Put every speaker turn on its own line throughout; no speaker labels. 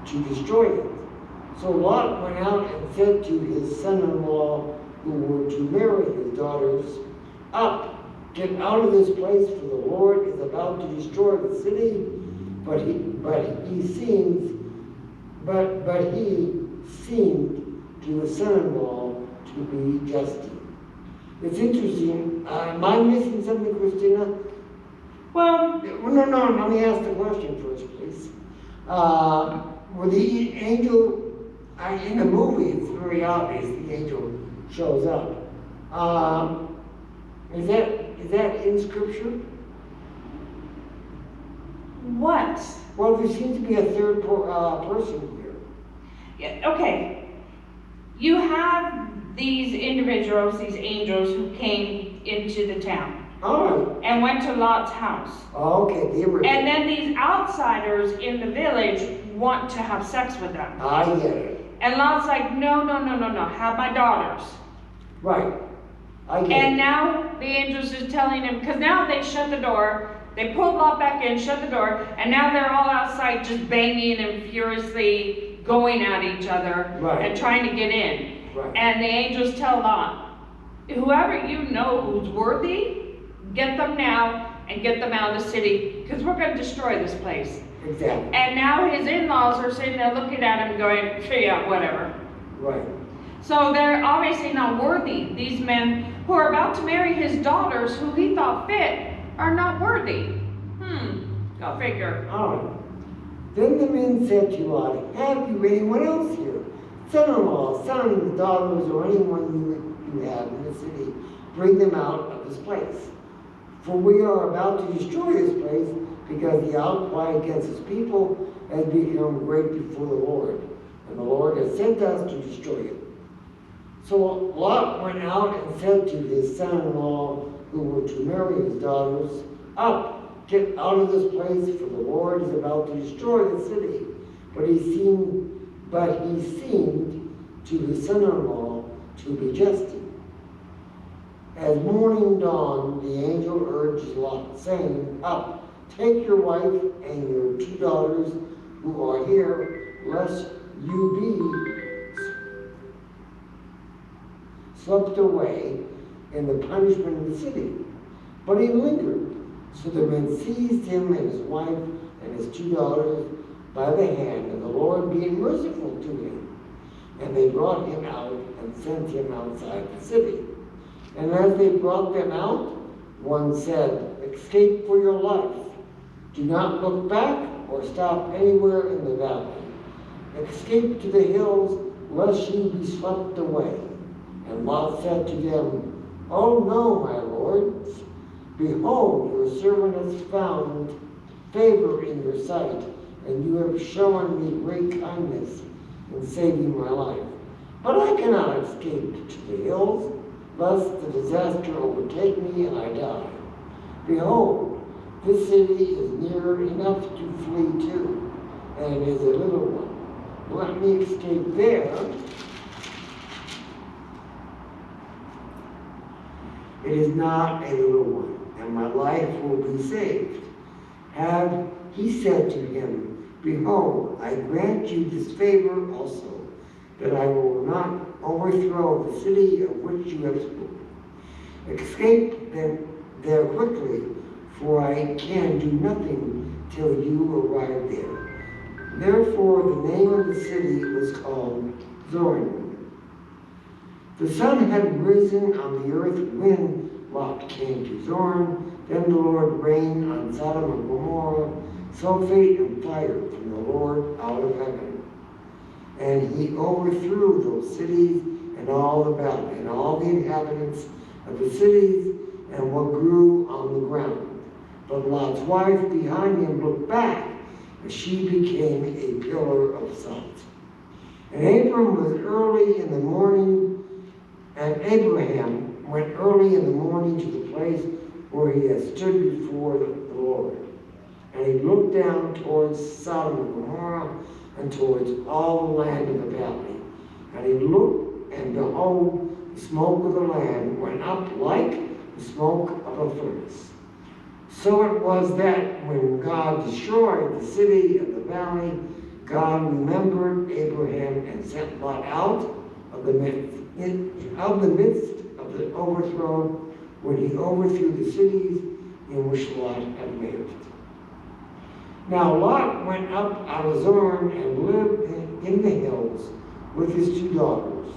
to destroy it. So Lot went out and said to his son-in-law, who were to marry his daughters, "Up, get out of this place, for the Lord is about to destroy the city." But he seemed to his son-in-law to be just. It's interesting. Am I missing something, Christina?
Well,
No, let me ask the question first, please. Were the angel, in the movie, it's very obvious the angel shows up. Is that in Scripture?
what?
Well, there seems to be a third person here.
Yeah, okay. You have these individuals, these angels, who came into the town
Oh,
and went to Lot's house.
okay, they were.
And then these outsiders in the village want to have sex with them.
I get it.
And Lot's like, no, have my daughters.
Right. I get
And
it.
now the angels is telling him, because now they shut the door, they pulled Lot back in, shut the door, and now they're all outside just banging and furiously going at each other
Right.
and trying to get in.
Right.
And the angels tell Lot, whoever you know who's worthy, get them now and get them out of the city, because we're going to destroy this place.
Exactly.
And now his in-laws are sitting there looking at him going, yeah, whatever.
Right.
So they're obviously not worthy. These men who are about to marry his daughters, who he thought fit, are not worthy. Go figure.
All right. Then the men said to Lot, "Have you anyone else here? Son-in-law, sons, daughters, or anyone you have in the city, bring them out of this place. For we are about to destroy this place, because the outcry against his people has become great before the Lord, and the Lord has sent us to destroy it." So Lot went out and said to his son-in-law, who were to marry his daughters, "Up, get out of this place, for the Lord is about to destroy the city." But he seemed to his son-in-law to be jesting. As morning dawned, the angel urged Lot, saying, "Up, take your wife and your 2 daughters who are here, lest you be swept away in the punishment of the city." But he lingered. So the men seized him and his wife and his 2 daughters by the hand, and the Lord being merciful to him. And they brought him out and sent him outside the city. And as they brought them out, one said, "Escape for your life. Do not look back or stop anywhere in the valley. Escape to the hills, lest you be swept away." And Lot said to them, "Oh no, my lords. Behold, your servant has found favor in your sight, and you have shown me great kindness in saving my life. But I cannot escape to the hills, lest the disaster overtake me and I die. Behold, this city is near enough to flee to, and it is a little one. Let me escape there. It is not a little one, and my life will be saved." He said to him, "Behold, I grant you this favor also, that I will not overthrow the city of which you have spoken. Escape there quickly, for I can do nothing till you arrive there." Therefore the name of the city was called Zoan. The sun had risen on the earth when Lot came to Zoan. Then the Lord rained on Sodom and Gomorrah sulfate and fire from the Lord out of heaven. And he overthrew those cities and all the valley, and all the inhabitants of the cities, and what grew on the ground. But Lot's wife behind him looked back, and she became a pillar of salt. And Abraham went early in the morning to the place where he had stood before the Lord. And he looked down towards Sodom and Gomorrah and towards all the land of the valley. And he looked, and behold, the smoke of the land went up like the smoke of a furnace. So it was that when God destroyed the city and the valley, God remembered Abraham and sent Lot out of the midst of the overthrow when he overthrew the cities in which Lot had lived. Now Lot went up out of Zoran and lived in the hills with his 2 daughters,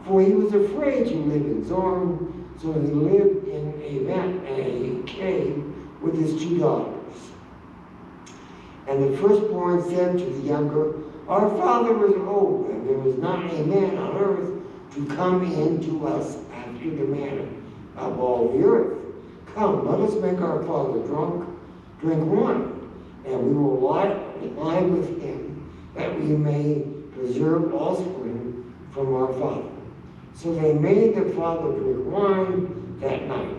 for he was afraid to live in Zoran, so he lived in a cave with his 2 daughters. And the firstborn said to the younger, Our father is old, and there is not a man on earth to come in to us after the manner of all the earth. Come, let us make our father drink wine, and we will lie with him, that we may preserve offspring from our father. So they made the father drink wine that night,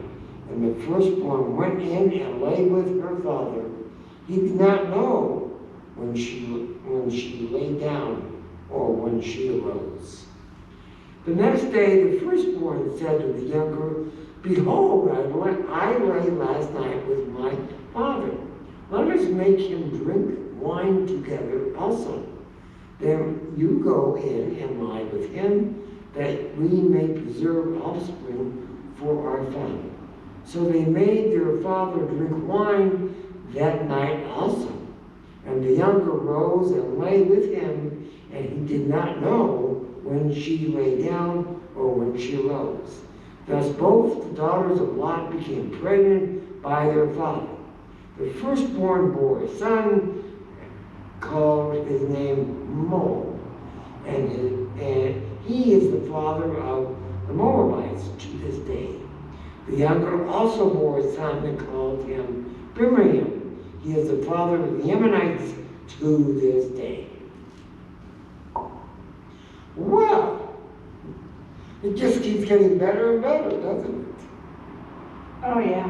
and the firstborn went in and lay with her father. He did not know when she lay down or when she arose. The next day the firstborn said to the younger, Behold, I lay last night with my father. Let us make him drink wine together also. Then you go in and lie with him, that we may preserve offspring for our father. So they made their father drink wine that night also. And the younger rose and lay with him, and he did not know when she lay down or when she arose. Thus both the daughters of Lot became pregnant by their father. The firstborn bore a son, called his name Moab, and he is the father of the Moabites to this day. The younger also bore a son and called him Birmingham. He is the father of the Ammonites to this day. Well, it just keeps getting better and better, doesn't it?
Oh, yeah.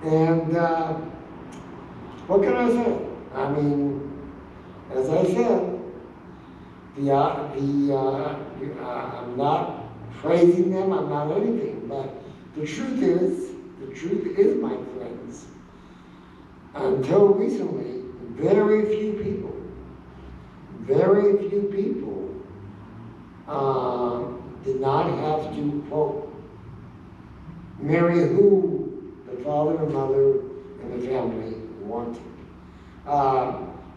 And what can I say? I mean, as I said, I'm not praising them, I'm not anything, but the truth is, my friends, until recently, very few people did not have to, quote, marry who the father and mother and the family wanted.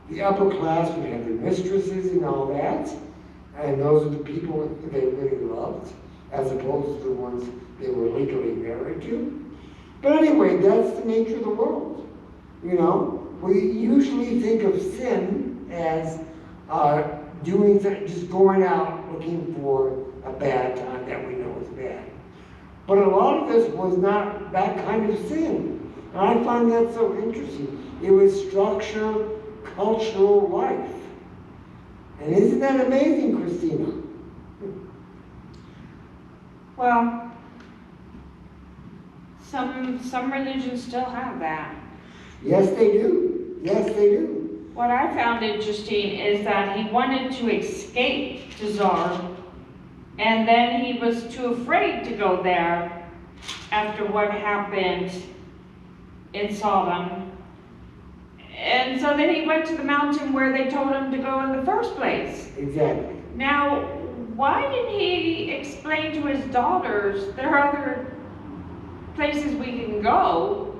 The upper class would have their mistresses and all that, and those are the people they really loved, as opposed to the ones they were legally married to. But anyway, that's the nature of the world. You know, we usually think of sin as just going out looking for a bad time that we know is bad. But a lot of this was not that kind of sin. And I find that so interesting. It was structure, cultural life. And isn't that amazing, Christina?
Well, some religions still have that.
Yes, they do. Yes, they do.
What I found interesting is that he wanted to escape to Zoar, and then he was too afraid to go there after what happened in Sodom. And so then he went to the mountain where they told him to go in the first place.
Exactly.
Now, why didn't he explain to his daughters, there are other places we can go,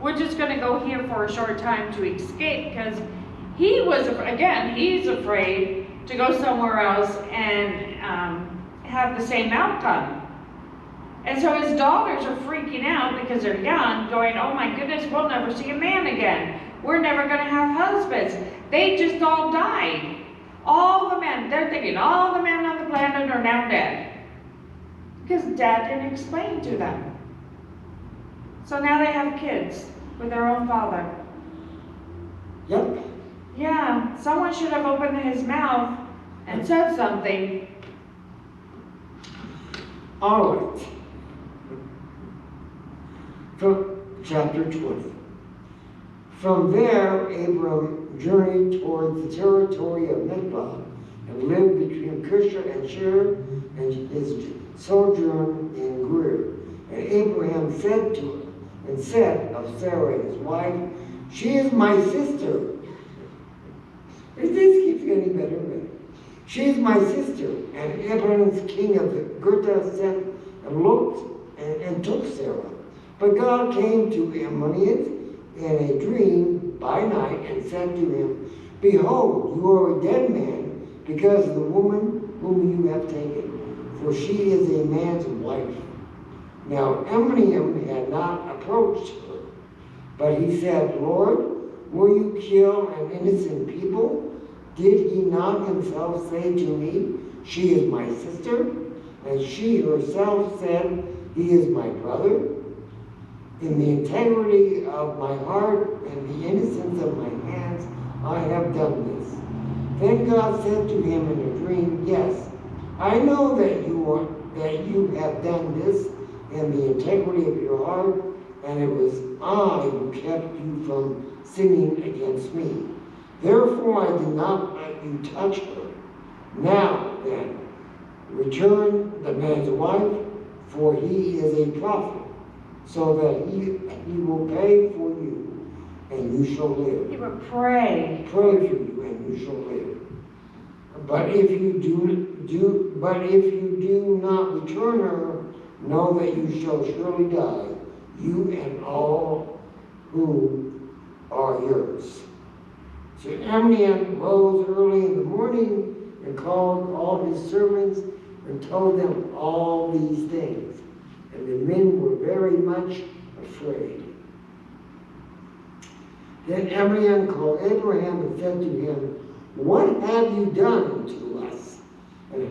we're just going to go here for a short time to escape? Because he was, again, he's afraid to go somewhere else and have the same outcome. And so his daughters are freaking out because they're young, going, oh my goodness, we'll never see a man again. We're never going to have husbands. They just all died. All the men, they're thinking, all the men on the planet are now dead. Because Dad didn't explain to them. So now they have kids with their own father.
Yep.
Yeah, someone should have opened his mouth and said something.
All right. From chapter 20. From there, Abram journeyed towards the territory of Mizpah and lived between Cusha and Shur, and his sojourn in Gerar. And Abraham said of Sarah his wife, she is my sister. This keeps getting better and better. She is my sister, and Abraham's king of the Gerta sent and looked and took Sarah. But God came to Ammonian in a dream by night and said to him, Behold, you are a dead man because of the woman whom you have taken, for she is a man's wife. Now Ammonian had not approached her, but he said, Lord, will you kill an innocent people? Did he not himself say to me, She is my sister? And she herself said, He is my brother? In the integrity of my heart and the innocence of my hands, I have done this. Then God said to him in a dream, Yes, I know that you have done this in the integrity of your heart, and it was I who kept you from sinning against me. Therefore I did not let you touch her. Now then, return the man's wife, for he is a prophet, so that he will pay for you, and you shall live.
He would pray.
Pray for you, and you shall live. But if you do not return her, know that you shall surely die, you and all who are yours. So Ammonian rose early in the morning and called all his servants and told them all these things. And the men were very much afraid. Then Ammonian called Abraham and said to him, What have you done to us? And how